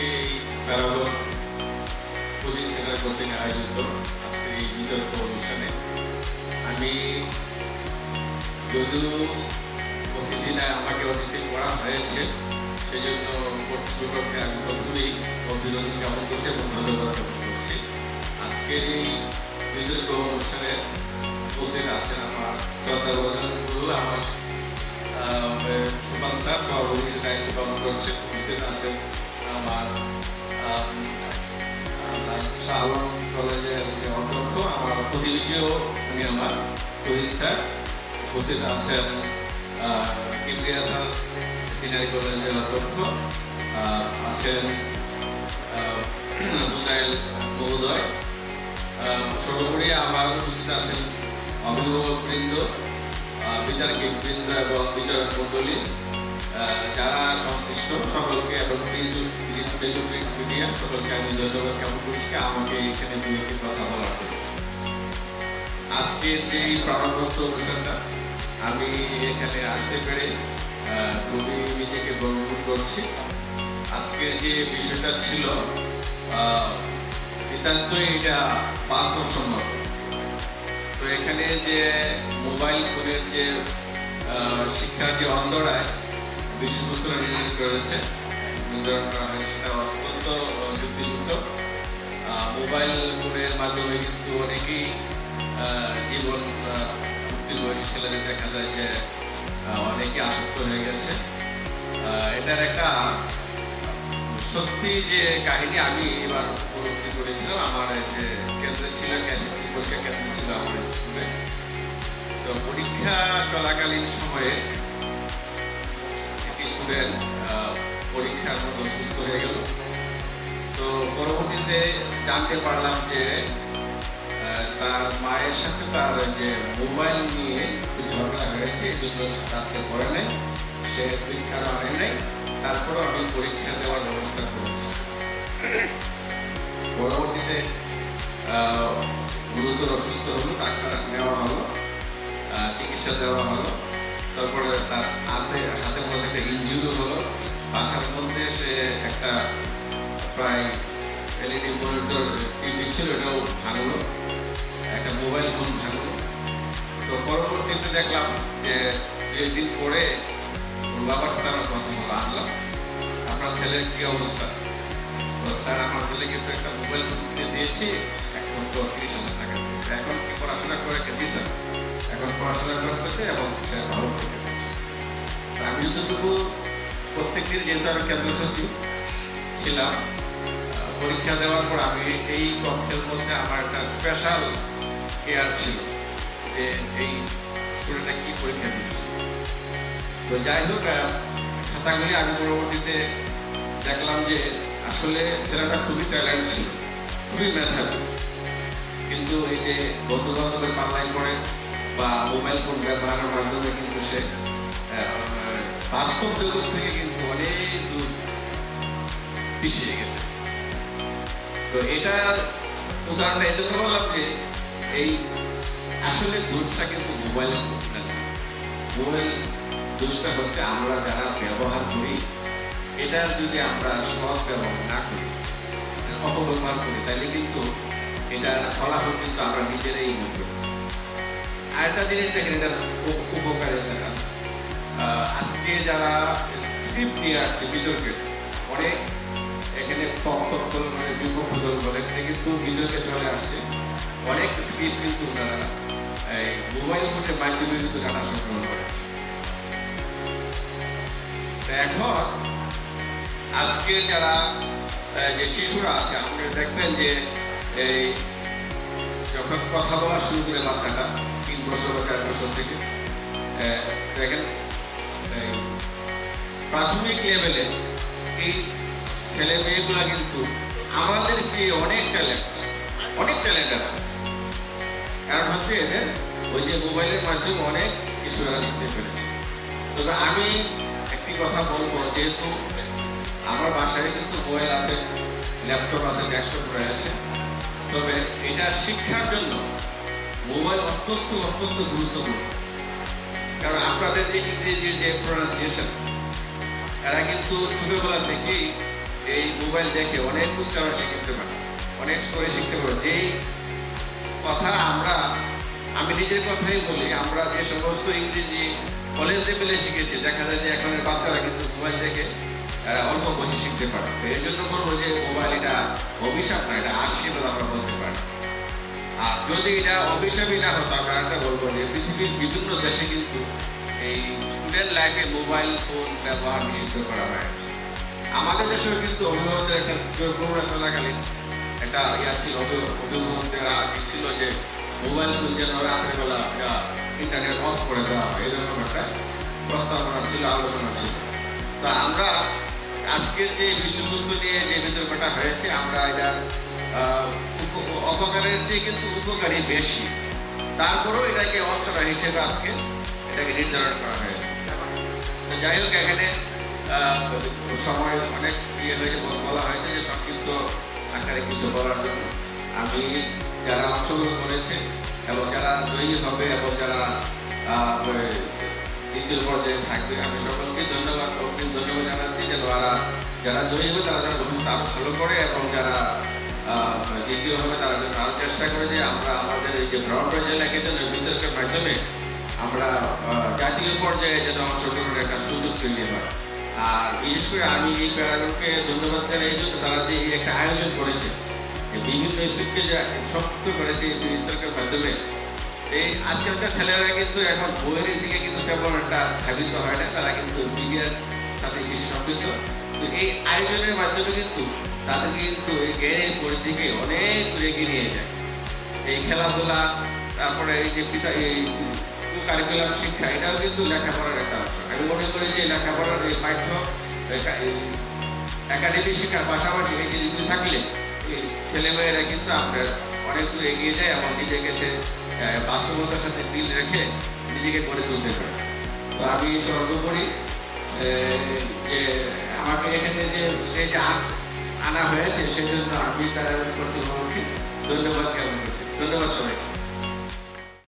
আজকে এই Paragon coaching centre কর্তৃক আয়োজিত আজকে এই বিতর্ক অনুষ্ঠানে আমি যদিও অতিথিরায় আমাকে অতিথি করা হয়েছে, সেই জন্য কর্তৃপক্ষকে আমি প্রথমেই অভিনন্দন জ্ঞাপন করছি এবং ধন্যবাদ জ্ঞাপন করছি। আজকের এই বিতর্ক অনুষ্ঠানে উপস্থিত আছেন আমার শ্রদ্ধাভাজন আমার সুপার স্যার সভাপতি দায়িত্ব পালন করছেন। উপস্থিত আছেন আমার শাহ আলম কলেজের যে অধ্যক্ষ, আমার প্রতিবেশীও উনি আমার তহিদ স্যার। উপস্থিত আছেন কিবরিয়া স্যার ইঞ্জিনিয়ারিং কলেজের অধ্যক্ষ, আছেন জুনাইল মহোদয়। সর্বোপরি আমার উপস্থিত আছেন অভিভাবকবৃন্দ, বিদ্যার্থীবৃন্দ এবং বিচারক মণ্ডলী, যারা সংশ্লিষ্ট সকলকে এবং মিডিয়া সকলকে আমি ধন্যবাদ জ্ঞাপন করছি আমাকে এখানে দু একটি কথা বলার জন্য। আজকের যে প্রাণবন্ত অনুষ্ঠানটা আমি এখানে আসতে পেরে খুবই নিজেকে গর্ববোধ করছি। আজকের যে বিষয়টা ছিল নিতান্তই এটা বাস্তবসম্মত। তো এখানে যে মোবাইল ফোনের যে শিক্ষার যে অন্তরায় বিষয়বস্তু নির্ধারণ করেছে সেটা অত্যন্ত যুক্তিযুক্ত। মোবাইল ফোনের মাধ্যমে কিন্তু অনেকেই জীবন মুক্তির বয়সী ছেলেদের দেখা যায় যে অনেকে আসক্ত হয়ে গেছে। এটার একটা সত্যি যে কাহিনী আমি এবার উপলব্ধি করেছিলাম। আমার যে কেন্দ্রে ছিল পরীক্ষা কেন্দ্র ছিল আমার স্কুলে, তো পরীক্ষা চলাকালীন সময়ে একটি স্টুডেন্ট পরীক্ষার মতো সুস্থ হয়ে গেল। তো পরবর্তীতে জানতে পারলাম যে তার মায়ের সাথে তার যে মোবাইল নিয়ে ঝগড়া হয়েছে, এই জন্য রাত্রে পড়ে নেই, সে পরীক্ষার আনে নাই। তারপরেও আমি পরীক্ষা দেওয়ার ব্যবস্থা করেছি। পরবর্তীতে গুরুতর অসুস্থ হলো, ডাক্তার নেওয়া হলো, চিকিৎসা দেওয়া হলো। তারপরে তার হাতের মধ্যে একটা ইনজিউরি হলো। বাসার মধ্যে সে একটা প্রায় এলইডি মনিটর টিভি ছিল, এটাও ভাঙলো, একটা মোবাইল ফোন ভাঙলো। তো পরবর্তীতে দেখলাম যে 2 দিন পরে ওর বাবার সাথে আমার কথা বলা আনলাম, আপনার ছেলের কি অবস্থা? স্যার, আমার ছেলেকে তো একটা মোবাইল ফোন কিনে দিয়েছি, এখন তো 30,000 টাকা, এখন কি পড়াশোনা করে খেতে স্যার? এখন পড়াশোনা করতেছে এবং সে ভালো থেকে যাচ্ছে। আমি যতটুকু প্রত্যেকদিন যেহেতু আমি কেন্দ্র সচিব ছিলাম, পরীক্ষা দেওয়ার পর আমি এই কক্ষের মধ্যে আমার একটা স্পেশাল কেয়ার ছিল যে এই স্টুডেন্টটা কি পরীক্ষা দিচ্ছে। তো যাই হোক, খাতাগুলি আমি পরবর্তীতে দেখলাম যে আসলে ছেলেটা খুবই ট্যালেন্ট ছিল, খুবই মেধাবী, কিন্তু এই যে বন্ধু বান্ধবের পাল্লায় পড়ে বা মোবাইল ফোন ব্যবহারের মাধ্যমে কিন্তু সে বাস্তব জগৎ থেকে কিন্তু অনেক দূর পিছিয়ে গেছে। তো এটার উদাহরণটা এই জন্য বললাম যে এই আসলে দোষটা কিন্তু মোবাইলের মোবাইল দোষটা হচ্ছে আমরা যারা ব্যবহার করি, এটার যদি আমরা সৎ ব্যবহার না করি, অপব্যবহার করি, তাহলে কিন্তু এটার ফলাফল কিন্তু আমরা নিজেরাই ভোগ করি। আরেকটা জিনিস দেখেন, এটার উপকারিতা। আজকে যারা স্ক্রিপ্ট নিয়ে আসছে বিতর্কের, অনেক এখানে পক্ষ দল মানে বিপক্ষ দল বলে, এখানে কিন্তু বিতর্কে চলে আসছে অনেক স্ক্রিপ্ট কিন্তু তারা এই মোবাইল ফোনের মাধ্যমে কিন্তু ডাটা সংগ্রহ করেছে। এখন আজকে যারা যে শিশুরা আছে, আপনি দেখবেন যে এই যখন কথা বলা শুরু করে বাচ্চাটা 3 বছর বা 4 বছর থেকে দেখেন প্রাথমিক লেভেলে এই ছেলে মেয়েগুলা কিন্তু আমাদের চেয়ে অনেক ট্যালেন্ট আছে। কারণ হচ্ছে এদের ওই যে মোবাইলের মাধ্যমে অনেক কিছু এরা শিখতে পেরেছে। তবে আমি একটি কথা বলবো, যেহেতু আমার বাসায় কিন্তু মোবাইল আছে, ল্যাপটপ আছে, ডেস্কটপ রয়েছে, তবে এটা শিক্ষার জন্য মোবাইল অত্যন্ত গুরুত্বপূর্ণ। কারণ আপনাদের যে ইংরেজির যে প্রোনাউন্সিয়েশন, এরা কিন্তু ছোটবেলা থেকেই এই মোবাইল দেখে অনেক উচ্চারণ শিখতে পারে, অনেক স্টোরি শিখতে পারে। যেই কথা আমি নিজের কথাই বলি, আমরা যে সমস্ত ইংরেজি কলেজ লেভেলে শিখেছি, দেখা যায় যে এখনের বাচ্চারা কিন্তু মোবাইল দেখে অল্প বসে শিখতে পারে। তো এই জন্য বলবো যে মোবাইল এটা অভিশাপ না, এটা আশীর্বাদ আমরা বলতে পারি। আর যদি এটা অভিশাপই না হতো, আমরা একটা বলবো যে পৃথিবীর বিভিন্ন দেশে কিন্তু এই স্টুডেন্ট লাইফে মোবাইল ফোন ব্যবহার নিষিদ্ধ করা হয়েছে। আমাদের দেশেও কিন্তু অভিভাবকদের একটা করোনা চলাকালীন একটা ছিল, অভিভাবকদের ছিল যে মোবাইল ফোন যেন রাত্রেবেলা ইন্টারনেট অফ করে দেওয়া হয়, এরকম একটা প্রস্তাবনা ছিল, আলোচনা ছিল। তো আমরা আজকের যে বিষয়বস্তু নিয়ে যে বিতর্কটা হয়েছে, আমরা এটা অপকারের চেয়ে কিন্তু উপকারী বেশি, তারপরেও এটাকে অন্তরা হিসেবে আজকে এটাকে নির্ধারণ করা হয়েছে। তো যাই হোক, এখানে সময় অনেক হয়েছে, বলা হয়েছে যে সংক্ষিপ্ত আকারে কিছু বলার জন্য। আমি যারা অংশগ্রহণ করেছে এবং যারা জয়ী হবে এবং যারা দ্বিতীয় পর্যায়ে থাকবে, আমি সকলকে ধন্যবাদ জানাচ্ছি যে যারা জয়ী হবে তারা যেন ভবিষ্যৎ আরো ভালো করে, এবং যারা দ্বিতীয় হবে তারা যেন আরো চেষ্টা করে যে আমরা আমাদের এই যে ব্রড জেলাকে যেন বিতর্কের মাধ্যমে আমরা জাতীয় পর্যায়ে যেন অংশগ্রহণের একটা সুযোগ তৈরি হয়। আর বিশেষ করে আমি এই প্যারাগনকে ধন্যবাদ জানাই এই জন্য, তারা যে একটা আয়োজন করেছে, বিভিন্ন স্কুলকে যে সংযুক্ত করেছে এই বিতর্কের মাধ্যমে। এই আজকালকার ছেলেরা কিন্তু এখন বইয়ের দিকে কিন্তু তেমন একটা ধাবিত হয় না, তারা কিন্তু মিডিয়ার সাথে বেশি সম্পৃক্ত। তো এই আয়োজনের মাধ্যমে কিন্তু তাদের কিন্তু এই জ্ঞানের পরিধিকে অনেক এগিয়ে নিয়ে যায়। এই খেলাধুলা, তারপরে এই যে এই কারিকুলাম শিক্ষা, এটাও কিন্তু লেখাপড়ার একটা অংশ। আমি মনে করি যে লেখাপড়ার এই পাঠ্য একাডেমিক শিক্ষার পাশাপাশি এই জিনিসগুলি থাকলে ছেলেমেয়েরা কিন্তু আপনার অনেক দূর এগিয়ে যায় এবং নিজেকে সে বাস্তবতার সাথে মিল রেখে নিজেকে গড়ে তুলতে পারে। তো আমি সর্বোপরি যে আমাকে এখানে যে স্টেজে আনা হয়েছে সেজন্য আমি তার কর্তৃপক্ষকে ধন্যবাদ জ্ঞাপন করছি। ধন্যবাদ সবাই।